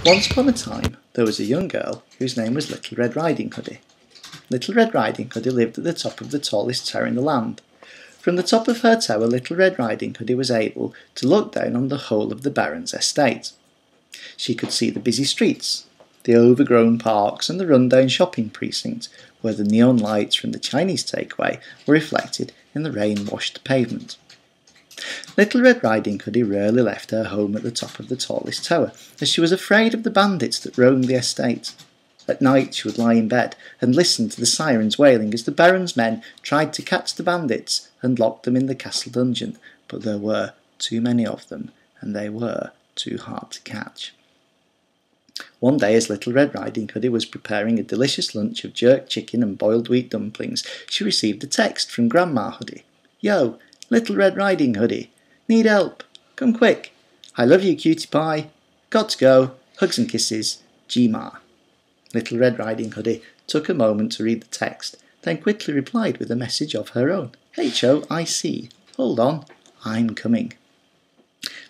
Once upon a time, there was a young girl whose name was Little Red Riding Hoodie. Little Red Riding Hoodie lived at the top of the tallest tower in the land. From the top of her tower, Little Red Riding Hoodie was able to look down on the whole of the Baron's estate. She could see the busy streets, the overgrown parks and the run-down shopping precinct, where the neon lights from the Chinese takeaway were reflected in the rain-washed pavement. Little Red Riding Hoodie rarely left her home at the top of the tallest tower, as she was afraid of the bandits that roamed the estate. At night she would lie in bed and listen to the sirens wailing as the Baron's men tried to catch the bandits and lock them in the castle dungeon, but there were too many of them, and they were too hard to catch. One day, as Little Red Riding Hoodie was preparing a delicious lunch of jerk chicken and boiled wheat dumplings, she received a text from Grandma Hoodie. "Yo, Little Red Riding Hoodie. Need help? Come quick. I love you, cutie pie. Got to go. Hugs and kisses. G-Ma." Little Red Riding Hoodie took a moment to read the text, then quickly replied with a message of her own. "H-O-I-C. Hold on. I'm coming."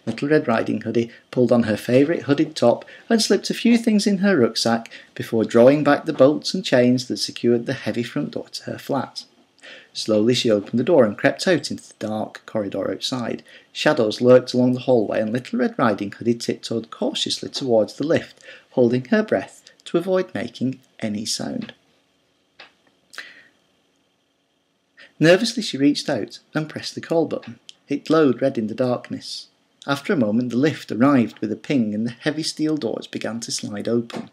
Little Red Riding Hoodie pulled on her favourite hooded top and slipped a few things in her rucksack before drawing back the bolts and chains that secured the heavy front door to her flat. Slowly she opened the door and crept out into the dark corridor outside. Shadows lurked along the hallway, and Little Red Riding Hoodie tiptoed cautiously towards the lift, holding her breath to avoid making any sound. Nervously she reached out and pressed the call button. It glowed red in the darkness. After a moment the lift arrived with a ping and the heavy steel doors began to slide open.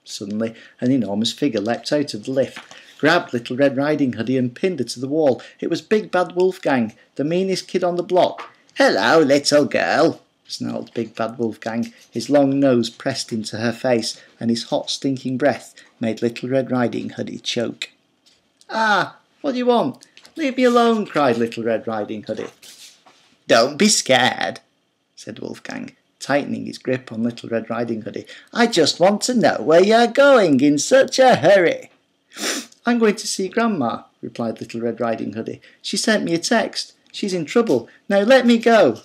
Suddenly an enormous figure leapt out of the lift, grabbed Little Red Riding Hoodie and pinned her to the wall. It was Big Bad Wolfgang, the meanest kid on the block. "Hello, little girl," snarled Big Bad Wolfgang. His long nose pressed into her face, and his hot stinking breath made Little Red Riding Hoodie choke. "Ah, what do you want? Leave me alone," cried Little Red Riding Hoodie. "Don't be scared," said Wolfgang, tightening his grip on Little Red Riding Hoodie. "I just want to know where you're going in such a hurry." "I'm going to see Grandma," replied Little Red Riding Hoodie. "She sent me a text. She's in trouble. Now let me go."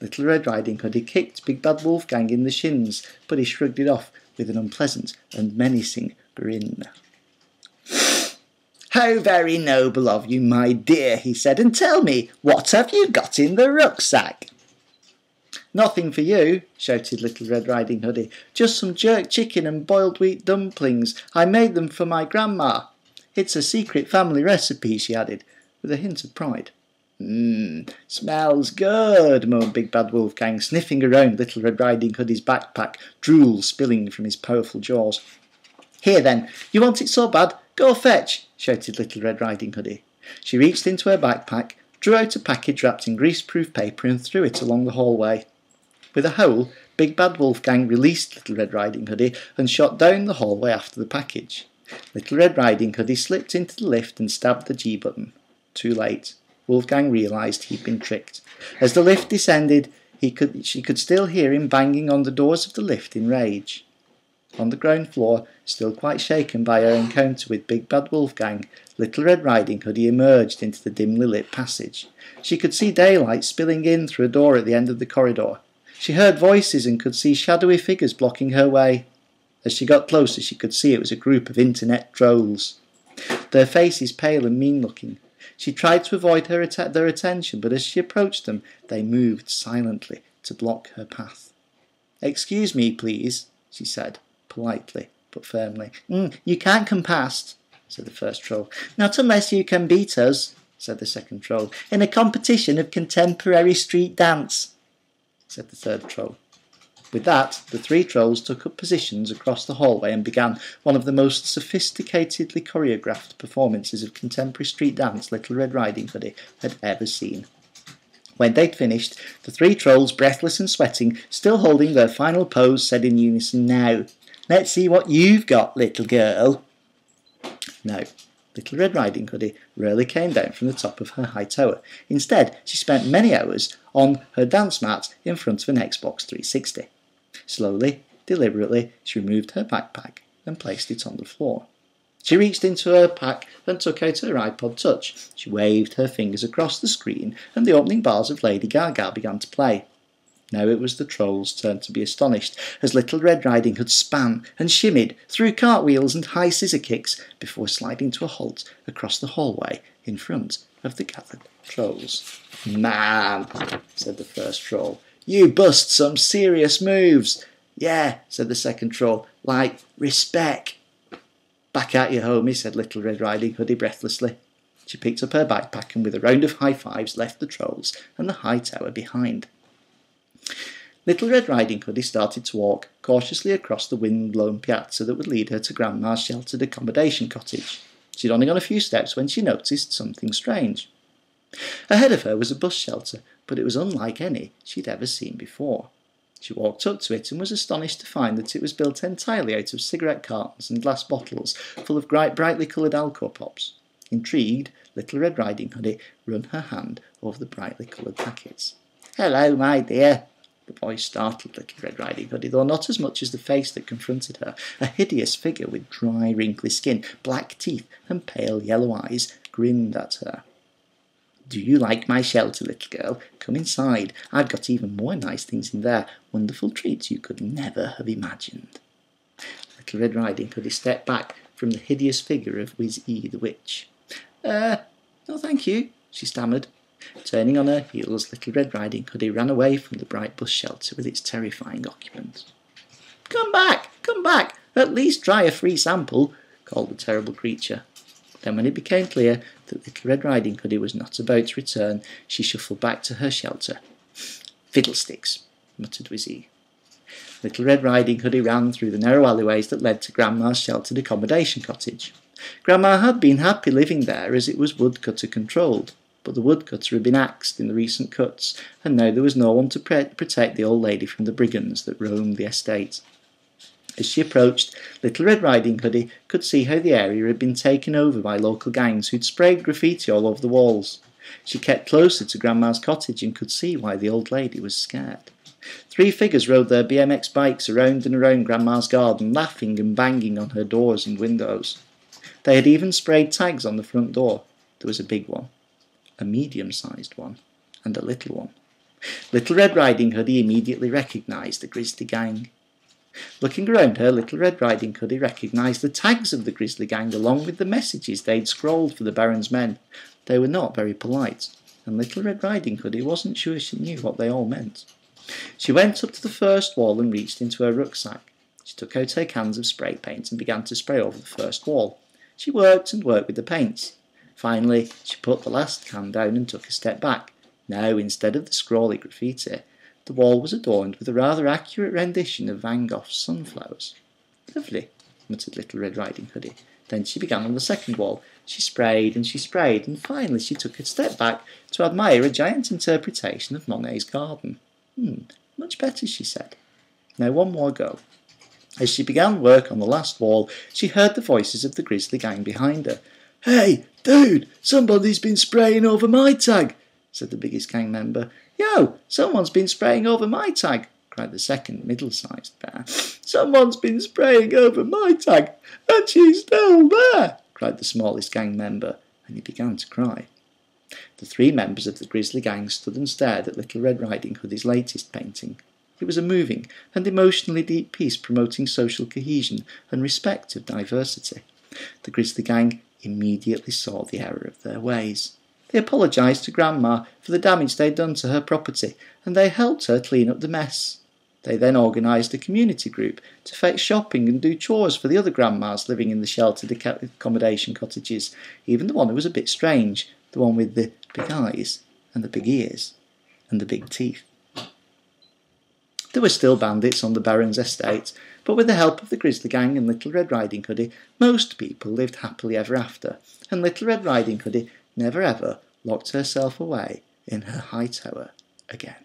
Little Red Riding Hoodie kicked Big Bad Wolfgang in the shins, but he shrugged it off with an unpleasant and menacing grin. "How very noble of you, my dear," he said, "and tell me, what have you got in the rucksack?" "Nothing for you," shouted Little Red Riding Hoodie. "Just some jerk chicken and boiled wheat dumplings. I made them for my grandma. It's a secret family recipe," she added, with a hint of pride. Smells good," moaned Big Bad Wolfgang, sniffing around Little Red Riding Hoodie's backpack, drool spilling from his powerful jaws. "Here then, you want it so bad? Go fetch," shouted Little Red Riding Hoodie. She reached into her backpack, drew out a package wrapped in greaseproof paper and threw it along the hallway. With a howl, Big Bad Wolfgang released Little Red Riding Hoodie and shot down the hallway after the package. Little Red Riding Hoodie slipped into the lift and stabbed the G button. Too late. Wolfgang realised he'd been tricked. As the lift descended, she could still hear him banging on the doors of the lift in rage. On the ground floor, still quite shaken by her encounter with Big Bad Wolfgang, Little Red Riding Hoodie emerged into the dimly lit passage. She could see daylight spilling in through a door at the end of the corridor. She heard voices and could see shadowy figures blocking her way. As she got closer, she could see it was a group of internet trolls. Their faces pale and mean-looking. She tried to avoid their attention, but as she approached them, they moved silently to block her path. "Excuse me, please," she said, politely but firmly. "You can't come past," said the first troll. "Not unless you can beat us," said the second troll. "In a competition of contemporary street dance," said the third troll. With that, the three trolls took up positions across the hallway and began one of the most sophisticatedly choreographed performances of contemporary street dance Little Red Riding Hoodie had ever seen. When they'd finished, the three trolls, breathless and sweating, still holding their final pose, said in unison, "Now, let's see what you've got, little girl." No, Little Red Riding Hoodie rarely came down from the top of her high tower. Instead, she spent many hours on her dance mat in front of an Xbox 360. Slowly, deliberately, she removed her backpack and placed it on the floor. She reached into her pack and took out her iPod Touch. She waved her fingers across the screen and the opening bars of Lady Gaga began to play. Now it was the Troll's turn to be astonished, as Little Red Riding Hood span and shimmied through cartwheels and high scissor kicks before sliding to a halt across the hallway in front of the gathered Trolls. "Man," said the first Troll, "you bust some serious moves." "Yeah," said the second Troll, "like respect." "Back at you, homie," said Little Red Riding Hoodie breathlessly. She picked up her backpack and with a round of high fives left the Trolls and the high tower behind. Little Red Riding Hoodie started to walk cautiously across the wind-blown piazza that would lead her to Grandma's sheltered accommodation cottage. She'd only gone a few steps when she noticed something strange. Ahead of her was a bus shelter, but it was unlike any she'd ever seen before. She walked up to it and was astonished to find that it was built entirely out of cigarette cartons and glass bottles full of brightly coloured Alcor pops. Intrigued, Little Red Riding Hoodie ran her hand over the brightly coloured packets. "Hello, my dear." The voice startled Little Red Riding Hoodie, though not as much as the face that confronted her. A hideous figure with dry, wrinkly skin, black teeth, and pale yellow eyes grinned at her. "Do you like my shelter, little girl? Come inside. I've got even more nice things in there. Wonderful treats you could never have imagined." Little Red Riding Hoodie stepped back from the hideous figure of Wiz-E the Witch. No thank you," she stammered. Turning on her heels, Little Red Riding Hoodie ran away from the bright bus shelter with its terrifying occupants. Come back! At least try a free sample," called the terrible creature. Then when it became clear that Little Red Riding Hoodie was not about to return, she shuffled back to her shelter. "Fiddlesticks," muttered Wiz-E. Little Red Riding Hoodie ran through the narrow alleyways that led to Grandma's sheltered accommodation cottage. Grandma had been happy living there as it was woodcutter controlled, but the woodcutter had been axed in the recent cuts, and now there was no one to protect the old lady from the brigands that roamed the estate. As she approached, Little Red Riding Hoodie could see how the area had been taken over by local gangs who'd sprayed graffiti all over the walls. She kept closer to Grandma's cottage and could see why the old lady was scared. 3 figures rode their BMX bikes around and around Grandma's garden, laughing and banging on her doors and windows. They had even sprayed tags on the front door. There was a big one, a medium-sized one, and a little one. Little Red Riding Hoodie immediately recognised the Grizzly Gang. Looking around her, Little Red Riding Hoodie recognised the tags of the Grizzly Gang along with the messages they'd scrawled for the Baron's men. They were not very polite, and Little Red Riding Hoodie wasn't sure she knew what they all meant. She went up to the first wall and reached into her rucksack. She took out her cans of spray paint and began to spray over the first wall. She worked and worked with the paints. Finally, she put the last can down and took a step back. Now, instead of the scrawly graffiti, the wall was adorned with a rather accurate rendition of Van Gogh's sunflowers. "Lovely," muttered Little Red Riding Hoodie. Then she began on the second wall. She sprayed, and finally she took a step back to admire a giant interpretation of Monet's garden. Much better," she said. "Now one more go." As she began work on the last wall, she heard the voices of the Grizzly Gang behind her. "Hey, dude, somebody's been spraying over my tag," said the biggest gang member. "Yo, someone's been spraying over my tag," cried the second middle-sized bear. "Someone's been spraying over my tag, and she's still there," cried the smallest gang member, and he began to cry. The 3 members of the Grizzly Gang stood and stared at Little Red Riding Hoodie's latest painting. It was a moving and emotionally deep piece promoting social cohesion and respect of diversity. The Grizzly Gang immediately saw the error of their ways. They apologised to Grandma for the damage they'd done to her property, and they helped her clean up the mess. They then organised a community group to fetch shopping and do chores for the other grandmas living in the sheltered accommodation cottages, even the one who was a bit strange, the one with the big eyes and the big ears and the big teeth. There were still bandits on the Baron's estate, but with the help of the Grizzly Gang and Little Red Riding Hoodie, most people lived happily ever after, and Little Red Riding Hoodie never ever locked herself away in her high tower again.